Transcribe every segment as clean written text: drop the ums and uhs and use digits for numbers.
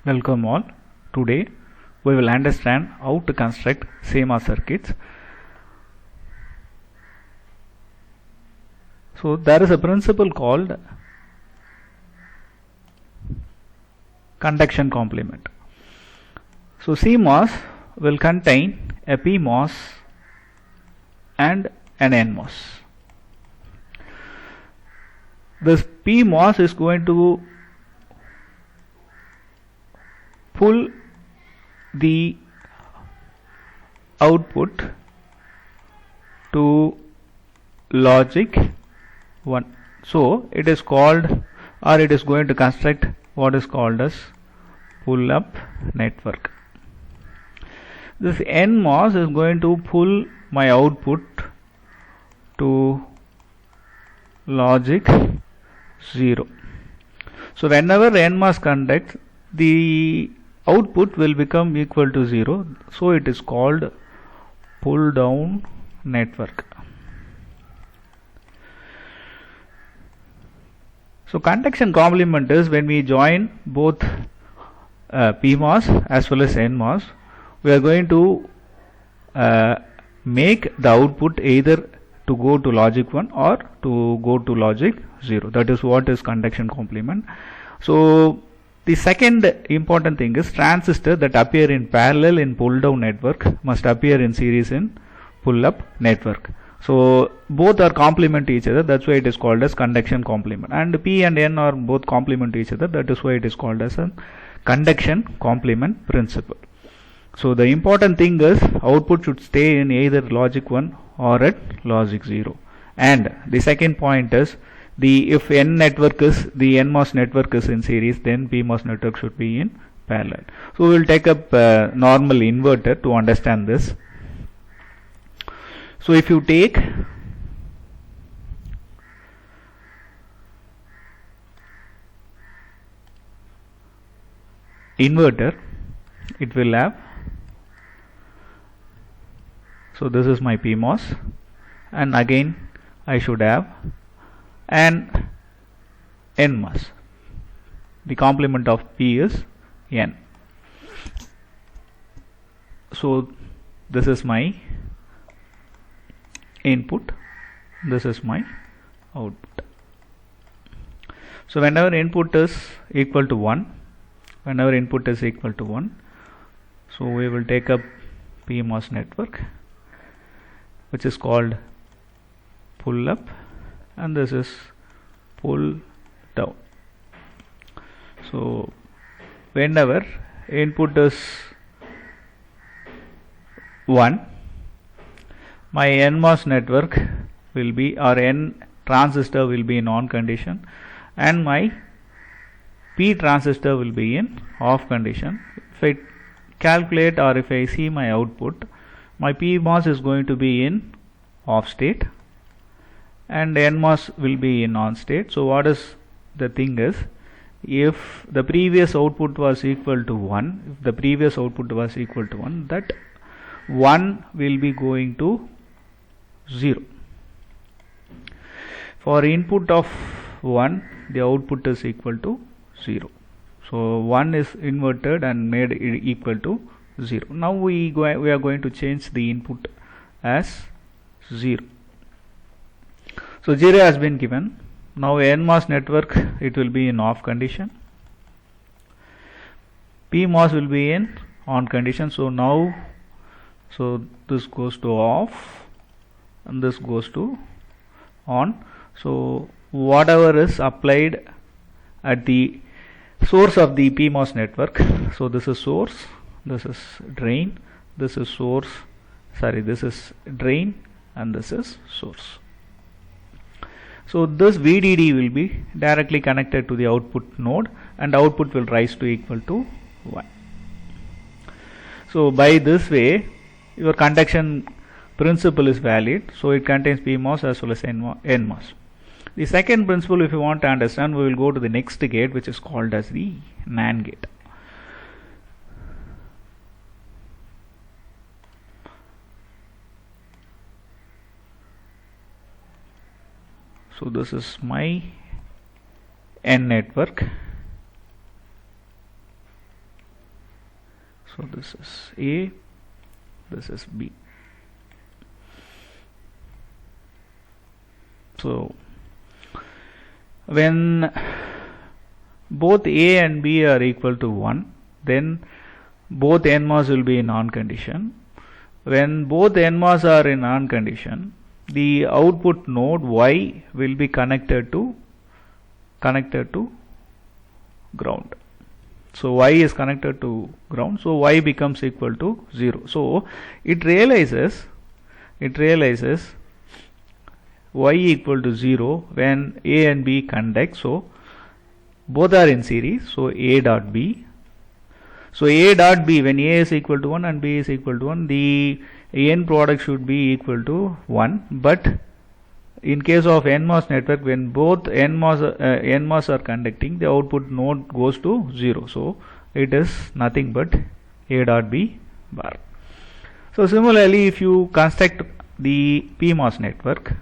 Welcome all. Today we will understand how to construct CMOS circuits. So there is a principle called conduction complement. So CMOS will contain a PMOS and an NMOS. This PMOS is going to pull the output to logic 1. So it is called, or it is going to construct what is called as pull up network. This NMOS is going to pull my output to logic 0. So whenever NMOS conducts, the output will become equal to 0. So it is called pull down network. So conduction complement is when we join both PMOS as well as NMOS, we are going to make the output either to go to logic 1 or to go to logic 0. That is what is conduction complement. So the second important thing is transistor that appear in parallel in pull down network must appear in series in pull up network. So both are complement each other, that's why it is called as conduction complement, and P and N are both complement each other, that is why it is called as a conduction complement principle. So the important thing is output should stay in either logic 1 or at logic 0. And the second point is if N network is, the NMOS network is in series, then PMOS network should be in parallel. So we will take up normal inverter to understand this. So if you take inverter, it will have, so this is my PMOS, and again I should have an NMOS. The complement of P is N. So this is my input, this is my output. So whenever input is equal to 1, so we will take up PMOS network, which is called pull up, and this is pull down. So whenever input is 1, my NMOS network will be, or N transistor will be in on condition, and my P transistor will be in off condition. If I calculate or if I see my output, my PMOS is going to be in off state and NMOS will be in on state. So what is the thing is, if the previous output was equal to 1, that 1 will be going to 0. For input of 1, the output is equal to 0. So 1 is inverted and made equal to 0. Now we are going to change the input as 0. So 0 has been given. Now NMOS network, it will be in off condition. PMOS will be in on condition. So now, so this goes to off and this goes to on. So whatever is applied at the source of the PMOS network, so this is source, this is drain, this is source, this is drain, and this is source. So this VDD will be directly connected to the output node, and output will rise to equal to 1. So by this way, your conduction principle is valid. So it contains PMOS as well as NMOS. The second principle, if you want to understand, we will go to the next gate, which is called as the NAND gate. So this is my N network, So this is A, this is B. So when both A and B are equal to 1, then both NMOS will be in on condition. When both NMOS are in on condition, the output node Y will be connected to ground. So Y is connected to ground, so Y becomes equal to 0. So it realizes Y equal to 0 when A and B conduct. So both are in series, so A dot B. So A dot B, when A is equal to 1 and B is equal to 1, the end product should be equal to 1. But in case of NMOS network, when both NMOS are conducting, the output node goes to 0. So it is nothing but A dot B bar. So similarly, if you construct the PMOS network,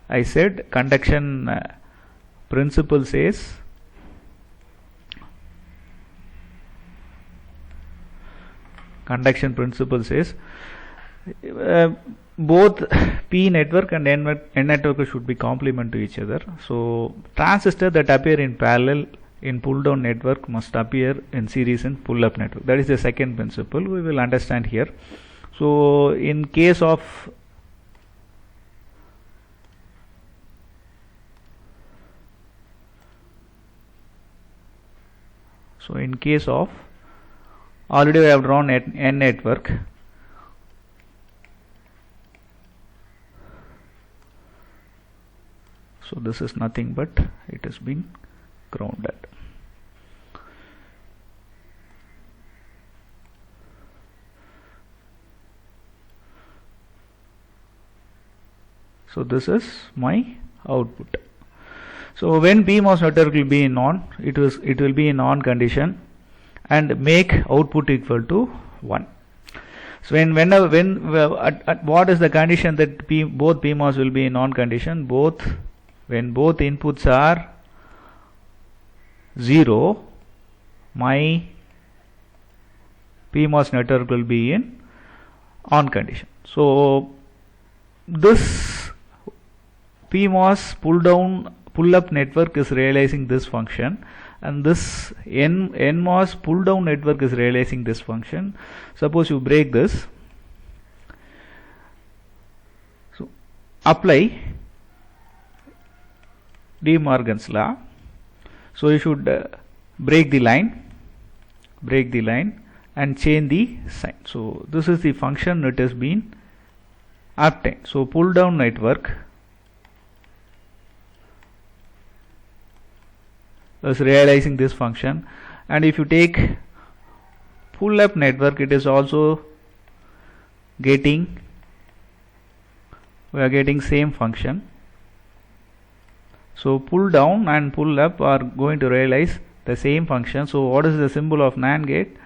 I said conduction principle says both P network and N network should be complement to each other. So transistors that appear in parallel in pull down network must appear in series in pull up network. That is the second principle we will understand here. So in case of already we have drawn N network. So this is nothing but it has been grounded. So this is my output. So when PMOS network will be in on, it will be in on condition and make output equal to 1. So what is the condition that both PMOS will be in on condition? When both inputs are 0, my PMOS network will be in on condition. So this PMOS pull up network is realizing this function, and this NMOS pull down network is realizing this function. Suppose you break this, so apply De Morgan's law. So you should break the line and change the sign. So this is the function that has been obtained. So pull down network is realizing this function, and if you take pull up network, it is also we are getting same function. So pull down and pull up are going to realize the same function. So what is the symbol of NAND gate?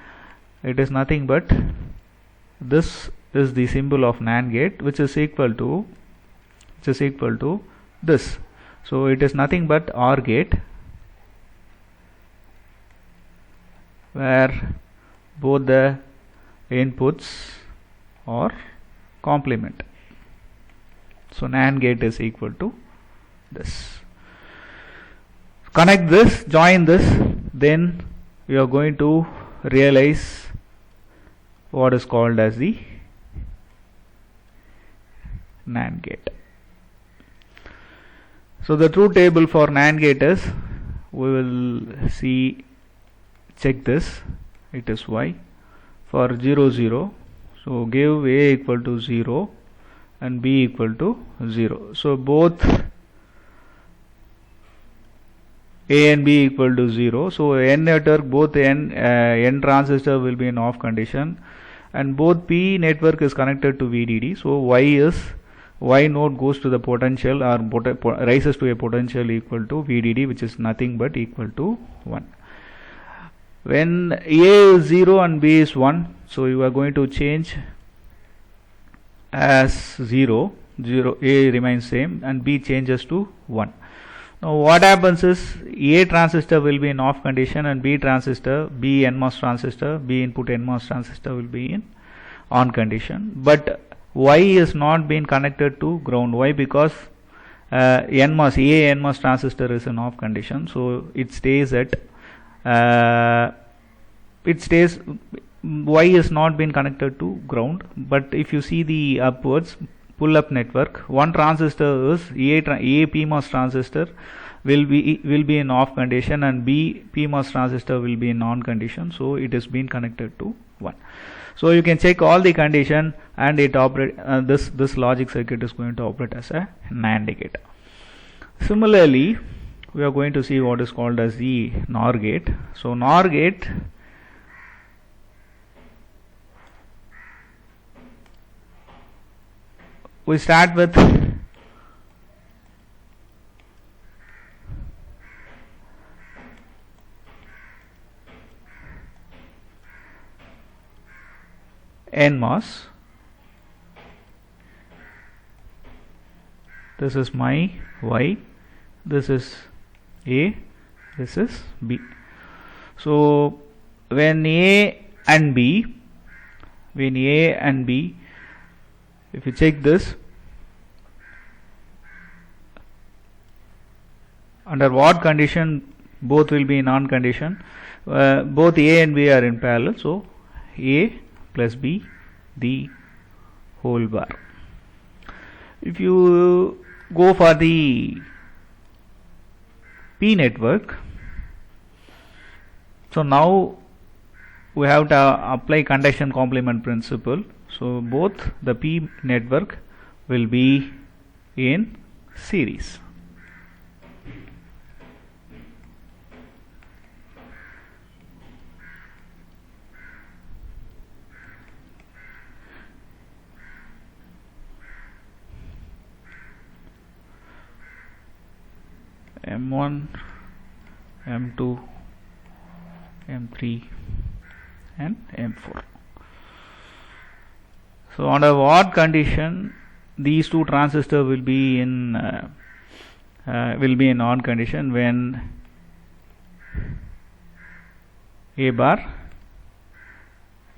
It is nothing but this is the symbol of NAND gate, which is equal to this. So it is nothing but OR gate, where both the inputs are complement. So NAND gate is equal to this. Connect this, join this, then you are going to realize what is called as the NAND gate. So the truth table for NAND gate is, we will check this, it is Y for 0 0. So give A equal to 0 and B equal to 0. So both A and B equal to 0. So N network, both N transistor will be in off condition, and both P network is connected to VDD. So Y node goes to the potential or rises to a potential equal to VDD, which is nothing but equal to 1. When A is 0 and B is 1, so you are going to change as 0, A remains same and B changes to 1. Now what happens is A transistor will be in off condition and B transistor, B NMOS transistor, B input NMOS transistor will be in on condition, but Y is not being connected to ground. Why? Because NMOS, A NMOS transistor is in off condition, so it stays at Y is not been connected to ground. But if you see the upwards pull up network, one transistor is A PMOS transistor will be in off condition and B PMOS transistor will be in on condition, so it is being connected to 1. So you can check all the condition and it operate this logic circuit is going to operate as a NAND gate. Similarly, we are going to see what is called as the NOR gate. So NOR gate, we start with NMOS. This is my Y, this is A, this is B. So when A and B, if you check this, under what condition both will be in on condition? Both A and B are in parallel, so A plus B the whole bar. If you go for the P network, so now we have to apply conduction complement principle. So both the P network will be in series. M1, M2, M3 and M4. So under what condition these two transistors will be in on condition? When A bar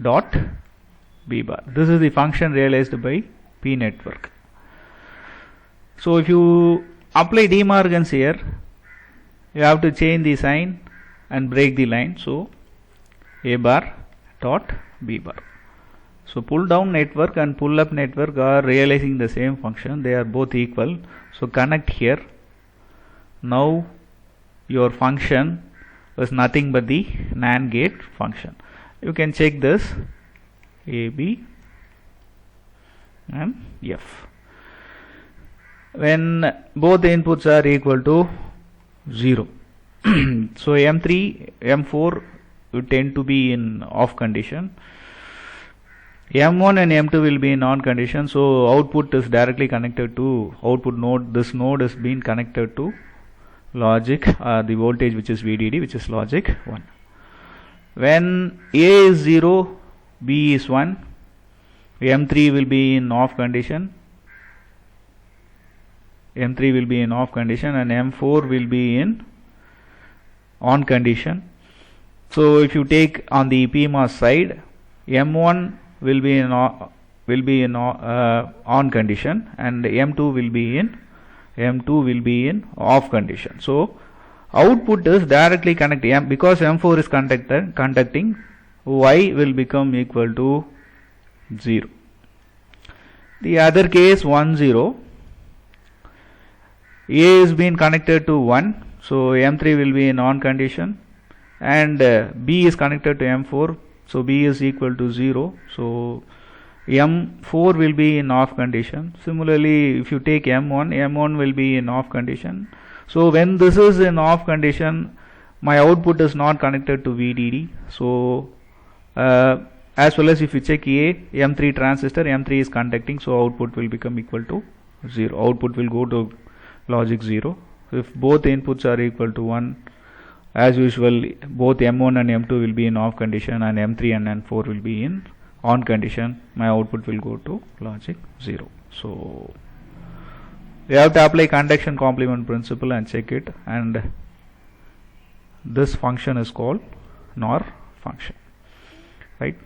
dot B bar. This is the function realized by P network. So if you apply De Morgan's here, you have to change the sign and break the line. So A bar dot B bar. So pull down network and pull up network are realizing the same function. They are both equal. So connect here. Now your function is nothing but the NAND gate function. You can check this A, B and F. When both inputs are equal to 0. So M3, M4 would tend to be in off condition. M1 and M2 will be in on condition. So output is directly connected to output node. This node is being connected to logic, the voltage which is VDD, which is logic 1. When A is 0, B is 1, M3 will be in off condition. M3 will be in off condition and M4 will be in on condition. So if you take on the PMOS side, M1 will be in on condition and M2 will be in off condition. So output is directly connected because M4 is conducting, Y will become equal to 0. The other case 1 0. A is being connected to 1, so M3 will be in on condition and B is connected to M4, so B is equal to 0, so M4 will be in off condition. Similarly, if you take M1 will be in off condition. So when this is in off condition, my output is not connected to VDD. So as well as if you check A, M3 transistor, M3 is conducting, so output will become equal to 0. Output will go to logic 0. If both inputs are equal to 1, as usual both M1 and M2 will be in off condition and M3 and M4 will be in on condition. My output will go to logic 0. So We have to apply conduction complement principle and check it, and this function is called NOR function, right?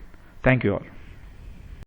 Thank you all.